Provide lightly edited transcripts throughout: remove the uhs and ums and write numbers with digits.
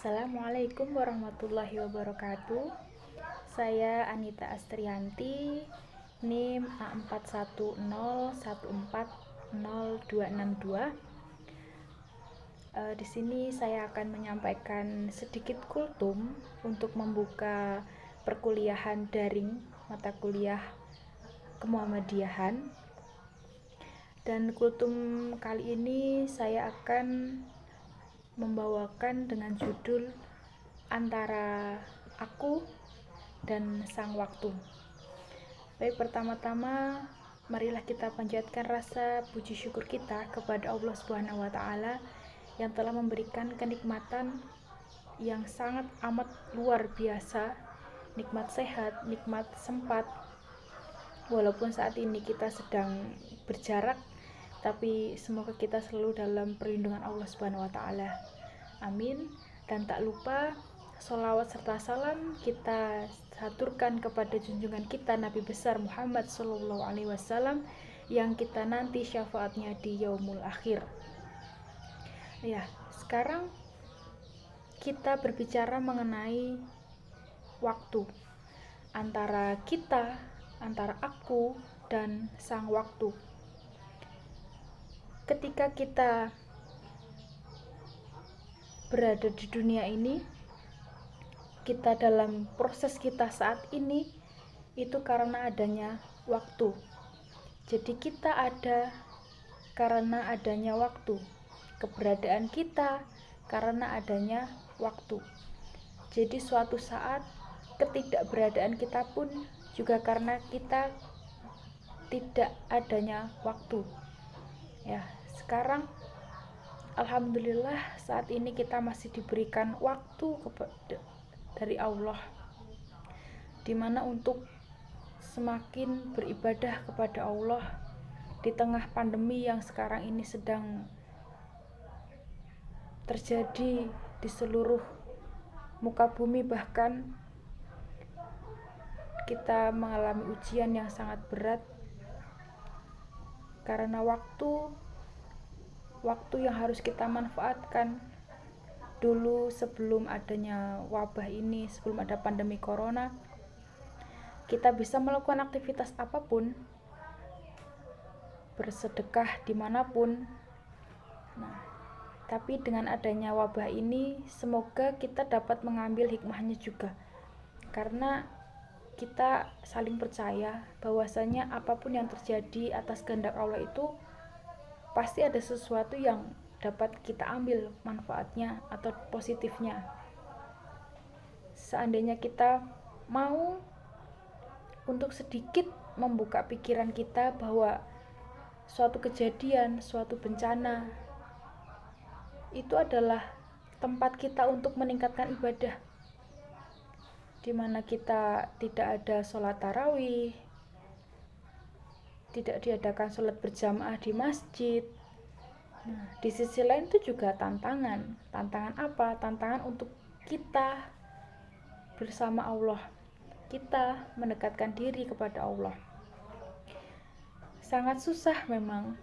Assalamualaikum warahmatullahi wabarakatuh. Saya Anita Astrianti, NIM A4101400262. Di sini saya akan menyampaikan sedikit kultum untuk membuka perkuliahan daring mata kuliah kemuhammadiyahan. Dan kultum kali ini saya akan membawakan dengan judul Antara Aku dan Sang Waktu. Baik, pertama-tama marilah kita panjatkan rasa puji syukur kita kepada Allah Subhanahu wa taala yang telah memberikan kenikmatan yang sangat amat luar biasa, nikmat sehat, nikmat sempat. Walaupun saat ini kita sedang berjarak, tapi semoga kita selalu dalam perlindungan Allah Subhanahu wa taala. Amin. Dan tak lupa sholawat serta salam kita haturkan kepada junjungan kita Nabi besar Muhammad SAW yang kita nanti syafaatnya di yaumul akhir. Ya, sekarang kita berbicara mengenai waktu, antara kita, antara aku dan sang waktu. Ketika kita berada di dunia ini, kita dalam proses kita saat ini itu karena adanya waktu. Jadi kita ada karena adanya waktu. Keberadaan kita karena adanya waktu. Jadi suatu saat ketidakberadaan kita pun juga karena kita tidak adanya waktu. Ya, sekarang alhamdulillah saat ini kita masih diberikan waktu dari Allah, dimana untuk semakin beribadah kepada Allah di tengah pandemi yang sekarang ini sedang terjadi di seluruh muka bumi. Bahkan kita mengalami ujian yang sangat berat karena waktu yang harus kita manfaatkan dulu sebelum adanya wabah ini, sebelum ada pandemi corona. Kita bisa melakukan aktivitas apapun, bersedekah dimanapun. Nah, tapi dengan adanya wabah ini, semoga kita dapat mengambil hikmahnya juga, karena kita saling percaya bahwasanya apapun yang terjadi atas kehendak Allah itu pasti ada sesuatu yang dapat kita ambil manfaatnya atau positifnya. Seandainya kita mau untuk sedikit membuka pikiran kita bahwa suatu kejadian, suatu bencana itu adalah tempat kita untuk meningkatkan ibadah, dimana kita tidak ada sholat tarawih, tidak diadakan sholat berjamaah di masjid. Nah, di sisi lain itu juga tantangan apa? Tantangan untuk kita bersama Allah, kita mendekatkan diri kepada Allah. Sangat susah memang,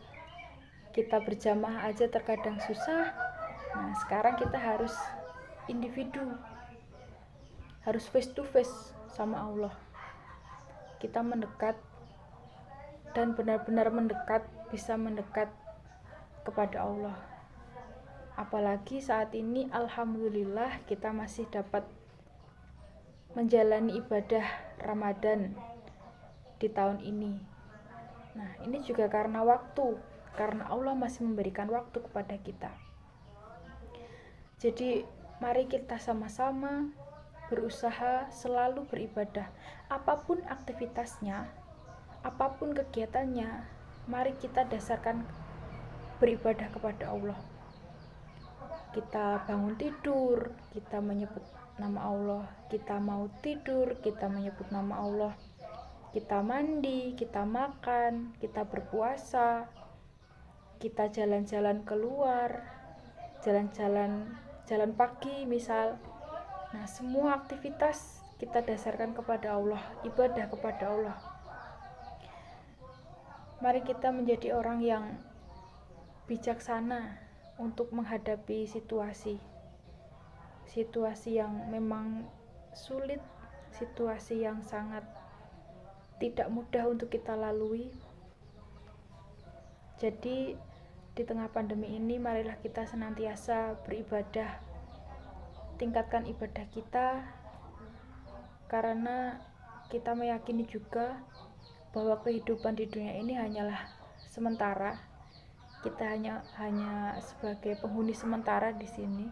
kita berjamaah aja terkadang susah. Nah, sekarang kita harus individu, harus face to face sama Allah. Kita mendekat dan benar-benar mendekat, bisa mendekat kepada Allah. Apalagi saat ini alhamdulillah kita masih dapat menjalani ibadah Ramadan di tahun ini. Nah, ini juga karena waktu, karena Allah masih memberikan waktu kepada kita. Jadi mari kita sama-sama berusaha selalu beribadah, apapun aktivitasnya, apapun kegiatannya, mari kita dasarkan beribadah kepada Allah. Kita bangun tidur, kita menyebut nama Allah. Kita mau tidur, kita menyebut nama Allah. Kita mandi, kita makan, kita berpuasa, kita jalan-jalan keluar, jalan pagi misal. Nah, semua aktivitas kita dasarkan kepada Allah, ibadah kepada Allah. Mari kita menjadi orang yang bijaksana untuk menghadapi situasi. situasi yang memang sulit, situasi yang sangat tidak mudah untuk kita lalui. Jadi di tengah pandemi ini marilah kita senantiasa beribadah, tingkatkan ibadah kita, karena kita meyakini juga bahwa kehidupan di dunia ini hanyalah sementara. Kita hanya sebagai penghuni sementara di sini.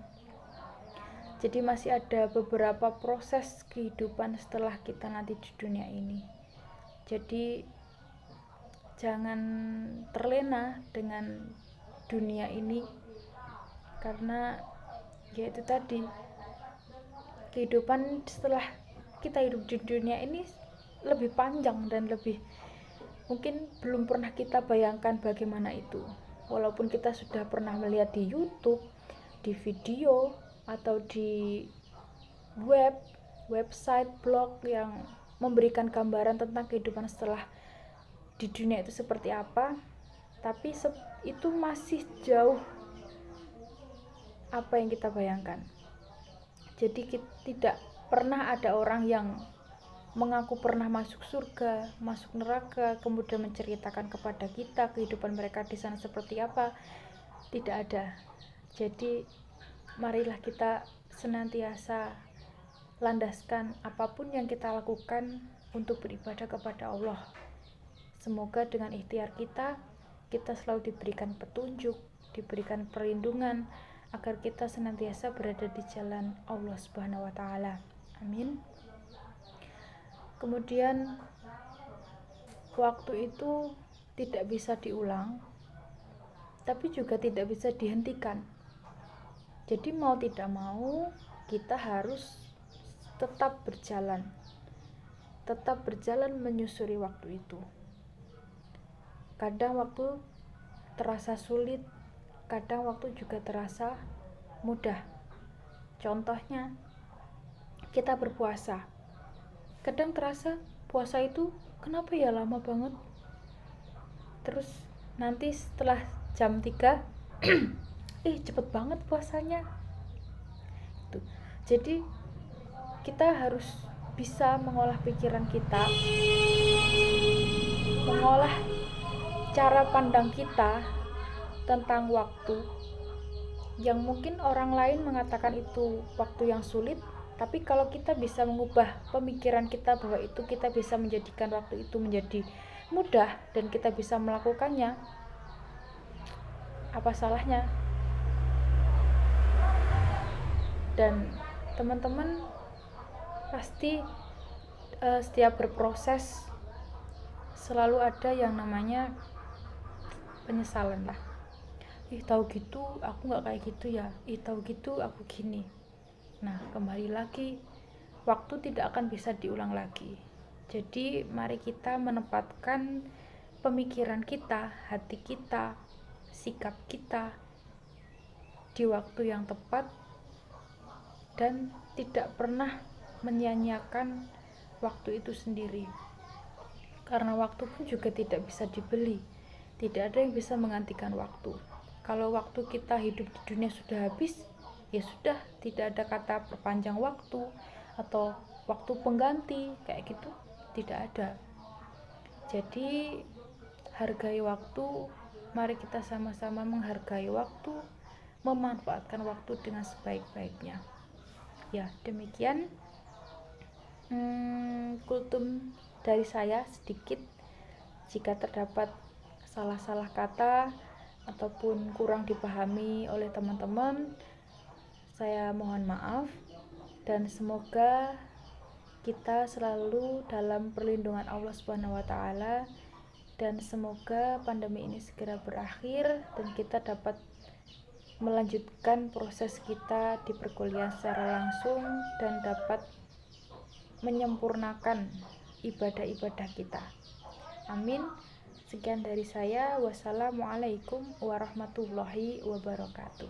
Jadi masih ada beberapa proses kehidupan setelah kita nanti di dunia ini. Jadi jangan terlena dengan dunia ini, karena ya itu tadi, kehidupan setelah kita hidup di dunia ini lebih panjang dan lebih mungkin belum pernah kita bayangkan bagaimana itu. Walaupun kita sudah pernah melihat di YouTube, di video, atau di website, blog yang memberikan gambaran tentang kehidupan setelah di dunia itu seperti apa, tapi itu masih jauh apa yang kita bayangkan. Jadi tidak pernah ada orang yang mengaku pernah masuk surga, masuk neraka, kemudian menceritakan kepada kita kehidupan mereka di sana seperti apa. Tidak ada. Jadi marilah kita senantiasa landaskan apapun yang kita lakukan untuk beribadah kepada Allah. Semoga dengan ikhtiar kita selalu diberikan petunjuk, diberikan perlindungan, agar kita senantiasa berada di jalan Allah Subhanahu wa Ta'ala. Amin. Kemudian waktu itu tidak bisa diulang, tapi juga tidak bisa dihentikan. Jadi mau tidak mau kita harus tetap berjalan menyusuri waktu itu. Kadang waktu terasa sulit, kadang waktu juga terasa mudah. Contohnya, kita berpuasa. Kadang terasa puasa itu kenapa ya lama banget. Terus nanti setelah jam 3 cepet banget puasanya. Jadi kita harus bisa mengolah pikiran kita, mengolah cara pandang kita tentang waktu, yang mungkin orang lain mengatakan itu waktu yang sulit, tapi kalau kita bisa mengubah pemikiran kita bahwa itu kita bisa menjadikan waktu itu menjadi mudah dan kita bisa melakukannya, apa salahnya? Dan teman-teman pasti setiap berproses selalu ada yang namanya penyesalan lah. Tahu gitu aku nggak kayak gitu ya, tahu gitu aku gini. Nah, kembali lagi, waktu tidak akan bisa diulang lagi. Jadi mari kita menempatkan pemikiran kita, hati kita, sikap kita di waktu yang tepat, dan tidak pernah menyia-nyiakan waktu itu sendiri, karena waktu pun juga tidak bisa dibeli. Tidak ada yang bisa menggantikan waktu. Kalau waktu kita hidup di dunia sudah habis, ya sudah, tidak ada kata perpanjang waktu atau waktu pengganti kayak gitu, tidak ada. Jadi hargai waktu, mari kita sama-sama menghargai waktu, memanfaatkan waktu dengan sebaik-baiknya. Ya, demikian kultum dari saya sedikit. Jika terdapat salah-salah kata ataupun kurang dipahami oleh teman-teman, saya mohon maaf, dan semoga kita selalu dalam perlindungan Allah Subhanahu wa Ta'ala, dan semoga pandemi ini segera berakhir dan kita dapat melanjutkan proses kita di perkuliahan secara langsung dan dapat menyempurnakan ibadah-ibadah kita. Amin. Sekian dari saya. Wassalamualaikum warahmatullahi wabarakatuh.